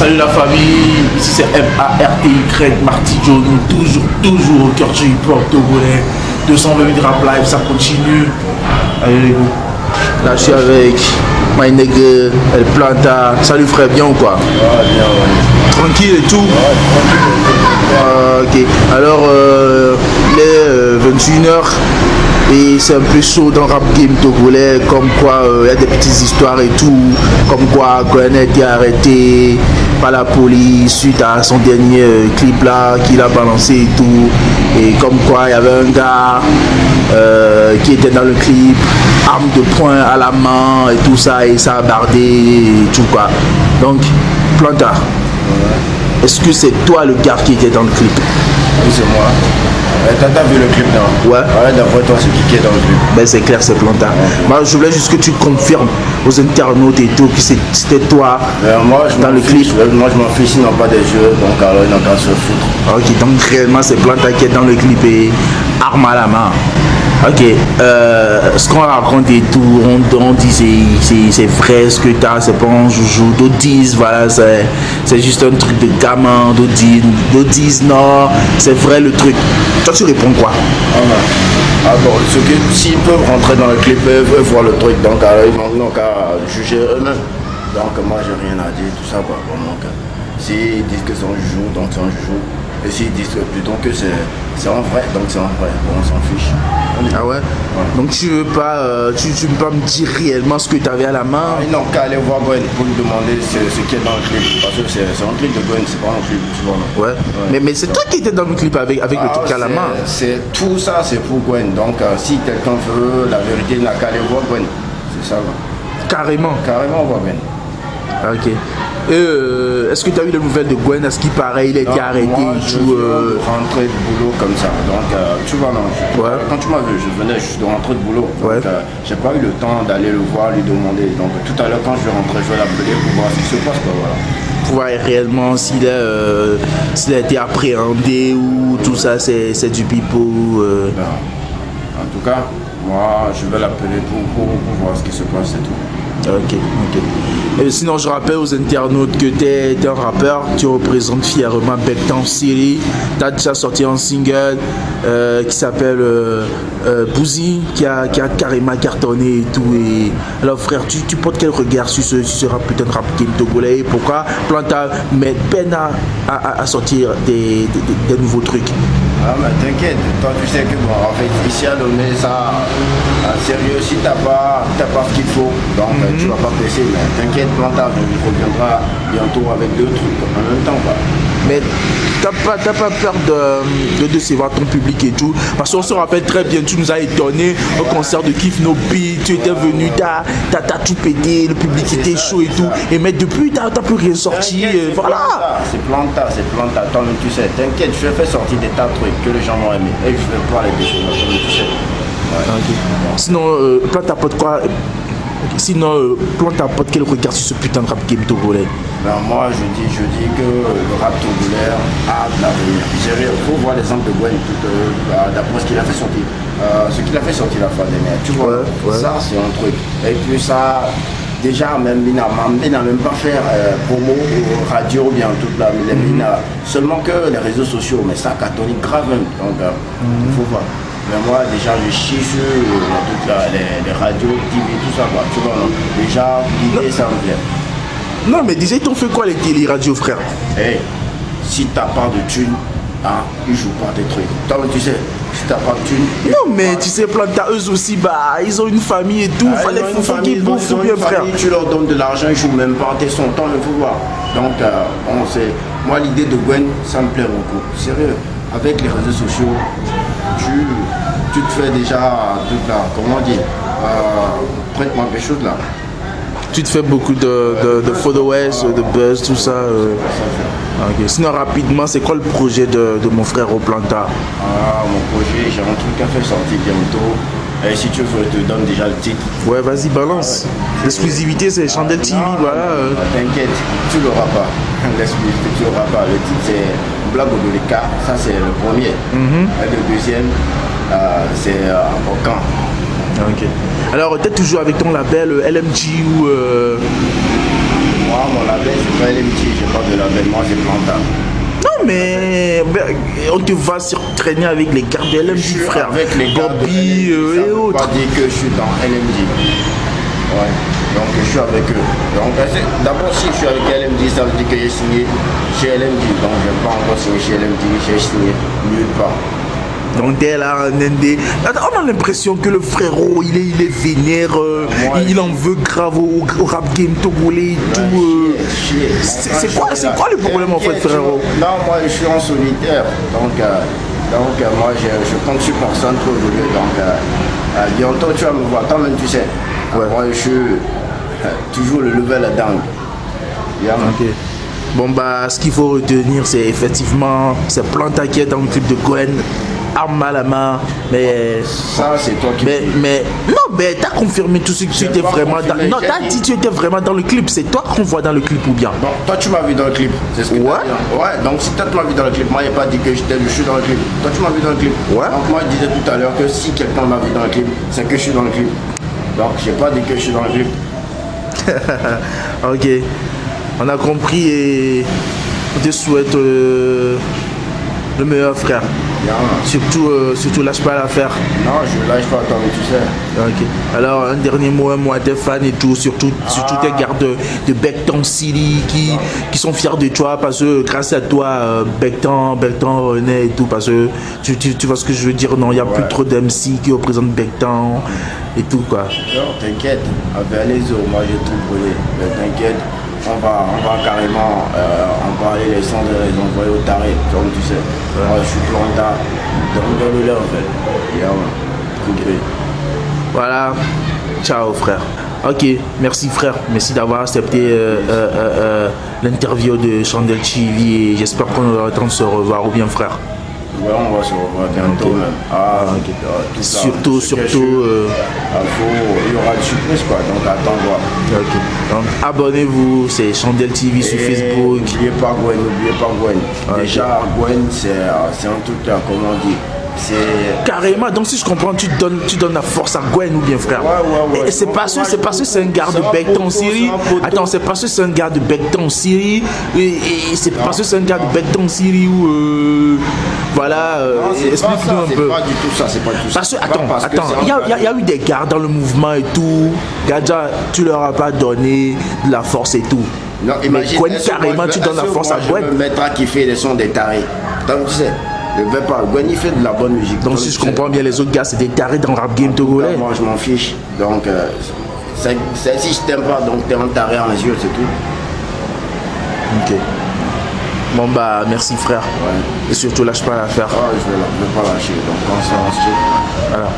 Salut la famille, ici c'est MARTY, Marty Johnny, toujours au cœur du hip-hop togolais. 228 rap live, ça continue. Allez les gars. Là je suis avec my nigga, El Planta. Salut frère, bien ou quoi? Ouais, bien, ouais. Tranquille et tout? Ouais, tranquille. Ok, alors il est 21h. Et c'est un peu chaud dans le rap game togolais, comme quoi il y a des petites histoires et tout, comme quoi Gwen a été arrêté par la police suite à son dernier clip là qu'il a balancé et tout, et comme quoi il y avait un gars qui était dans le clip, arme de poing à la main et tout ça, et ça a bardé et tout quoi. Donc, Planta, est-ce que c'est toi le gars qui était dans le clip? Oui, c'est moi. T'as vu le clip, non? Ouais. Ouais, d'après toi, c'est qui est dans le clip? Ben c'est clair, c'est Planta. Ouais. Moi, je voulais juste que tu confirmes aux internautes et tout que c'était toi Moi, je dans le clip. Moi, je m'en fiche, ils n'ont pas des jeux, donc alors ils n'ont qu'à se foutre. Ok, donc réellement, c'est Planta qui est dans le clip et arme à la main. Ok, ce qu'on raconte et tout, on dit c'est vrai ce que t'as, c'est pas un joujou. D'autres disent, voilà, c'est juste un truc de gamin. D'autres disent, non, c'est vrai le truc. Toi, tu réponds quoi? Ah bon, s'ils peuvent rentrer dans le clip, eux voir le truc, donc alors, ils n'ont qu'à juger eux-mêmes. Donc moi, j'ai rien à dire, tout ça, quoi. Bon, donc, s'ils disent que c'est un joujou, donc c'est un joujou. Et s'ils disent plutôt que c'est en vrai, donc c'est en vrai. Bon, on s'en fiche. Ah ouais? Donc tu veux pas me dire réellement ce que tu avais à la main? Ils n'ont qu'à aller voir Gwen pour lui demander ce qui est dans le clip. Parce que c'est un clip de Gwen, c'est pas un clip, tu vois. Ouais. Mais c'est toi qui étais dans le clip avec le truc à la main. Tout ça, c'est pour Gwen. Donc si quelqu'un veut la vérité, il n'a qu'à aller voir Gwen. C'est ça. Carrément. Carrément, voir Gwen. Ok. Est-ce que tu as eu les nouvelles de Gwen? À ce qui paraît, il a été arrêté et tout. Rentrer de boulot comme ça. Donc, tu vois, non. Quand tu m'as vu, je venais juste de rentrer de boulot. Donc, j'ai pas eu le temps d'aller le voir, lui demander. Donc, tout à l'heure, quand je vais rentrer, je vais l'appeler pour voir ce qui se passe, quoi, voilà. Pour voir réellement s'il a été appréhendé ou tout ça, c'est du pipeau. En tout cas, moi, je vais l'appeler pour voir ce qui se passe et tout. Ok. Et sinon, je rappelle aux internautes que tu es un rappeur, tu représentes fièrement Becktown City. Tu as déjà sorti un single qui s'appelle Bouzy, qui a carrément cartonné et tout. Et alors, frère, tu portes quel regard sur ce rap, putain de rap game togolais? Et pourquoi Planta met peine à sortir des nouveaux trucs? Ah mais t'inquiète, toi tu sais que bon, en fait ici à Lomé ça, en sérieux, si t'as pas ce qu'il faut, donc tu vas pas presser, mais t'inquiète, Planta reviendra bientôt avec deux trucs en même temps quoi. Mais t'as pas peur de décevoir ton public et tout? Parce qu'on se rappelle très bien, tu nous as étonné au concert de Kiff No Beat, tu étais venu, t'as tout pété, le public était chaud et tout. Et mais depuis t'as plus rien sorti, voilà. C'est Planta, toi-même tu sais, t'inquiète, je vais faire sortir des tas de trucs que les gens vont aimer. Et je vais pas les décevoir, toi-même tu sais. Okay. Sinon, Planta apporte quoi? Sinon, Planta apporte quel regard sur ce putain de rap game togolais? Ben moi je dis que le rap togolais a de l'avenir. Il faut voir l'exemple de Gwen d'après ce qu'il a fait sortir. Ce qu'il a fait sortir la fois dernière. Tu vois, ça c'est un truc. Et puis ça, déjà même il n'a même pas fait promo ou radio ou bien toute la seulement que les réseaux sociaux, mais ça cartonne grave même. Donc il faut voir. Mais moi déjà je chie sur toutes les radios, TV, tout ça quoi. Tu vois non? Déjà l'idée ça me vient. Non mais déjà ils t'ont fait quoi les radios frère? Hey, si t'as pas de thunes, hein, ils jouent pas tes trucs. Toi tu sais, si t'as pas de thunes. Non mais tu sais Planta eux aussi bah ils ont une famille et tout, fallait faut qu'ils bouffent bien frère. Tu leur donnes de l'argent, ils jouent même pas, t'es son temps, il faut voir. Donc on sait. Moi l'idée de Gwen, ça me plaît beaucoup. Sérieux, avec les réseaux sociaux, tu te fais déjà toute la, comment dire, prête-moi quelque chose là. Tu te fais beaucoup de followers, de buzz, tout ça. Okay. Sinon rapidement, c'est quoi le projet de mon frère au Planta? Mon projet, j'ai un truc à faire sortir bientôt. Et si tu veux, je te donne déjà le titre. Ouais, vas-y, balance. L'exclusivité, c'est Chandel TV, voilà. T'inquiète, tu l'auras pas. L'exclusivité, tu l'auras pas. Le titre, c'est Blague au Doleka. Ça, c'est le premier. Et le deuxième, c'est Okan. Ok. Alors, t'es toujours avec ton label LMG ou Moi, Moi, mon label, c'est pas LMG, j'ai pas de label, moi, c'est Planta. Non, mais on te va traîner avec les gars de LMG, frère. Avec les gars Bobby de LMG, et autres. Ça veut pas dire que je suis dans LMG. Ouais, donc je suis avec eux. Donc d'abord, si je suis avec LMG, ça veut dire que j'ai signé chez LMG. Donc je n'ai pas encore signé chez LMG, j'ai signé nulle part. Donc t'es là en Indé. On a l'impression que le frérot il est vénère, il en veut grave au rap game togolais et tout. C'est quoi le problème en fait, frérot? Non, moi je suis en solitaire. Donc moi je compte sur personne pour évoluer. Donc bientôt tu vas me voir, toi-même tu sais. Ouais. Moi je suis toujours le level down. Yeah, ok. Bon bah ce qu'il faut retenir c'est effectivement c'est Planta qui est dans le clip de Gwen. Arme à la main, mais ça c'est toi qui mais non, mais t'as confirmé tout ce que tu étais vraiment dans. Non, t'as dit que tu étais vraiment dans le clip. C'est toi qu'on voit dans le clip ou bien? Bon, toi tu m'as vu dans le clip. C'est ce que ouais. Ouais, donc si toi tu m'as vu dans le clip, moi j'ai pas dit que je suis dans le clip. Toi tu m'as vu dans le clip. Ouais. Donc moi je disais tout à l'heure que si quelqu'un m'a vu dans le clip, c'est que je suis dans le clip. Donc j'ai pas dit que je suis dans le clip. Ok, on a compris et on te souhaite le meilleur, frère. Yeah. Surtout lâche pas l'affaire. Non, je lâche pas, toi, mais tu sais. Ok. Alors un dernier mot, moi tes fans et tout, surtout tes gars de Beckton City qui sont fiers de toi parce que grâce à toi Beckton renaît et tout, parce que tu vois ce que je veux dire. Non, il n'y a plus trop d'MC qui représentent Beckton et tout quoi. Non, t'inquiète, avec les autres, moi j'ai tout brûlé. Mais t'inquiète, on va carrément emballer les sons de les envoyer au taré, comme tu sais. Ouais. Moi je suis Planta, dans le lait en fait. Yeah, coupé. Voilà, ciao frère. Ok, merci frère, merci d'avoir accepté l'interview de Chandel TV et j'espère qu'on aura le temps de se revoir ou bien frère. Ouais, on va se revoir bientôt même. Ah, ok. Surtout. Il y aura des surprises quoi, donc attends voir. Ok. Donc abonnez-vous, c'est Chandel TV sur Facebook. N'oubliez pas Gwen. Okay. Déjà Gwen c'est un truc là, comment on dit. Carrément, donc si je comprends, tu donnes la force à Gwen ou bien frère. Ouais. Et c'est parce que c'est un gars de Beckton Syrie. Attends, c'est parce que c'est un gars de Beckton Syrie. Et c'est parce que c'est un gars de Beckton Syrie où voilà. Explique-nous un peu. C'est pas du tout ça, c'est pas du tout ça. Parce que attends, il y a eu des gars dans le mouvement et tout. Gadja, tu leur as pas donné de la force et tout. Non, imagine. Gwen, carrément, tu donnes la force à Gwen. Je me mettrai à kiffer les sons des tarés. Donc tu sais. Je ne vais pas. Gwen il fait de la bonne musique. Donc si je comprends bien, les autres gars c'est des tarés dans le rap game togolais. Moi je m'en fiche. Donc si je t'aime pas, donc t'es un taré à mes yeux, c'est tout. Ok. Bon bah merci frère. Ouais. Et surtout lâche pas l'affaire. Je vais pas lâcher. Donc on s'en voilà.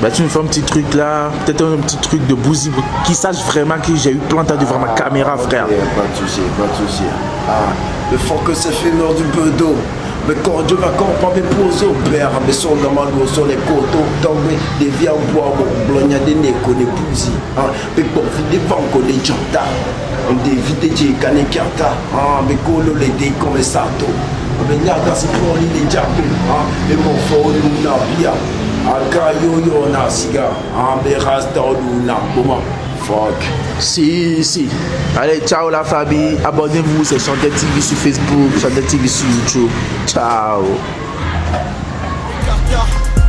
Bah tu me fais un petit truc là, peut-être un petit truc de Bouzy qui sache vraiment que j'ai eu Planta devant ma caméra frère. Pas de souci. Le fort que c'est fait nord du bedeau. Mais quand Dieu va quand pas mes posos, père, mais son dans ma l'eau sur les coteaux, tombé des vies en bois, blogna des nez, qu'on est pousi, mais bon, des vents qu'on est janta, on dévite des canekata, mais colo les dés comme sato, mais nada si pour les diables, mais mon fort nous n'a bien, akayo yo na siga, mais rasta ou na comment. Fuck. Si. Allez, ciao la famille. Abonnez-vous, c'est Chandel TV sur Facebook, Chandel TV sur YouTube. Ciao.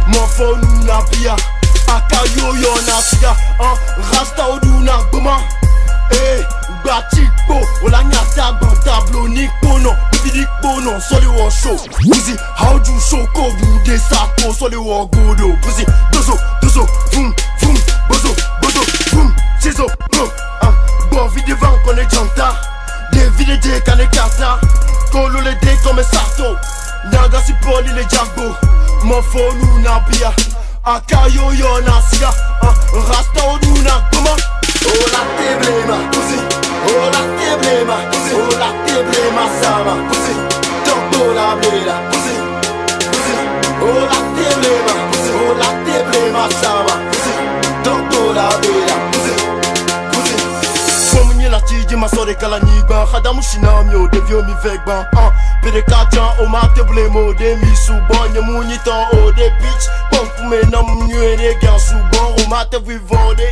Mon phone n'a bien. Akayo yo na siga. Rasta ou na goma. Batiko. Ola nyata ban tableau ni kono. Bidik bono. Soli wo show. Buzi. How do show ko bude sako. Soli wo godo. Buzi. Dozo. Boom. Bozo. Boom. Ciso, bon vide vent qu'on est janta. Des vides des canecata. Colo les dés comme sato. Naga si poli les jambo. Mon phone ou na pia. Akayo yo na siga. Rasta ou na goma. Oh la teblema, pussy. Oh la teblema, pussy. Oh la teblema sama, pussy. Doctor la blela, pussy. Oh la teblema, pussy. Oh la teblema sama, pussy. Doctor la blela, pussy. Ma sore kala nigba Khadamu shinamyo devyo mi vegba Pede kajan o ma teble mo de mi subo Nye mouni tan o de bitch Pon kume nam nyue de gan subo O ma te vivode